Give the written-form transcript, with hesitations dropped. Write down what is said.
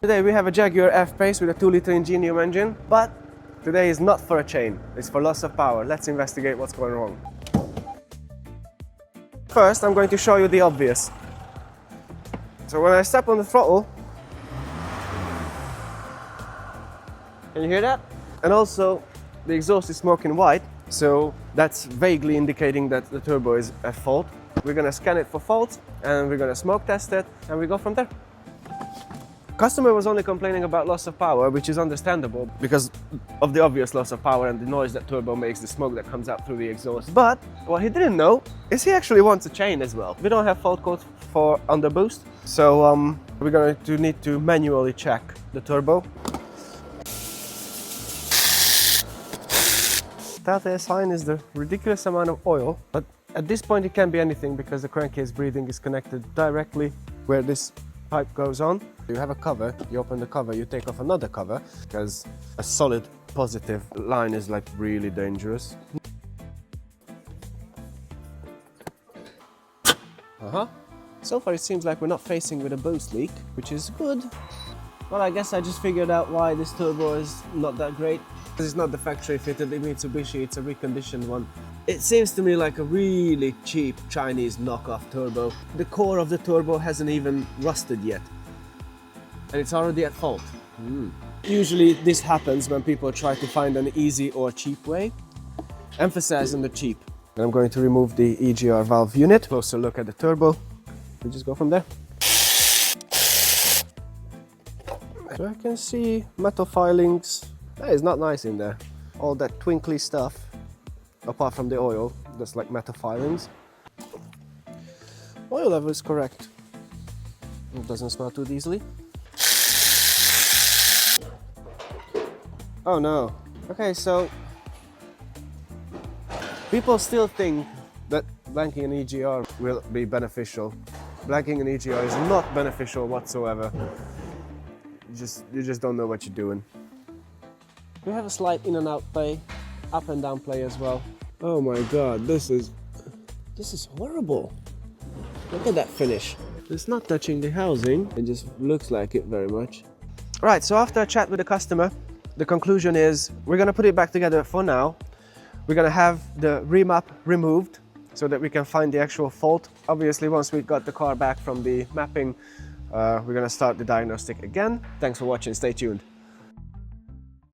Today we have a Jaguar F pace with a 2-liter Ingenium engine, but today is not for a chain, it's for loss of power. Let's investigate what's going wrong. First, I'm going to show you the obvious. So when I step on the throttle, can you hear that? And also, the exhaust is smoking white, so that's vaguely indicating that the turbo is at fault. We're gonna scan it for faults, and we're gonna smoke test it, and we go from there. Customer was only complaining about loss of power, which is understandable because of the obvious loss of power and the noise that turbo makes, the smoke that comes out through the exhaust. But what he didn't know is he actually wants a chain as well. We don't have fault codes for underboost, so we're going to need to manually check the turbo. Telltale sign is the ridiculous amount of oil, but at this point it can be anything because the crankcase breathing is connected directly where this pipe goes on. You have a cover, you open the cover, you take off another cover because a solid positive line is like really dangerous. So far it seems like we're not facing with a boost leak, which is good. Well, I guess I just figured out why this turbo is not that great. Because it's not the factory fitted Mitsubishi, it's a reconditioned one. It seems to me like a really cheap Chinese knockoff turbo. The core of the turbo hasn't even rusted yet. And it's already at fault. Usually this happens when people try to find an easy or cheap way. Emphasize on the cheap. And I'm going to remove the EGR valve unit. Closer look at the turbo. We just go from there. So I can see metal filings. That is not nice in there. All that twinkly stuff, apart from the oil, that's like metal filings. Oil level is correct. It doesn't smell too easily. Oh no. Okay, so people still think that blanking an EGR will be beneficial. Blanking an EGR is not beneficial whatsoever. You just don't know what you're doing. We have a slight in and out play, up and down play as well. Oh my god, this is horrible. Look at that finish. It's not touching the housing, it just looks like it very much. Right, so after a chat with the customer, the conclusion is we're gonna put it back together for now. We're gonna have the remap removed so that we can find the actual fault. Obviously, once we got the car back from the mapping, we're gonna start the diagnostic again. Thanks for watching, stay tuned.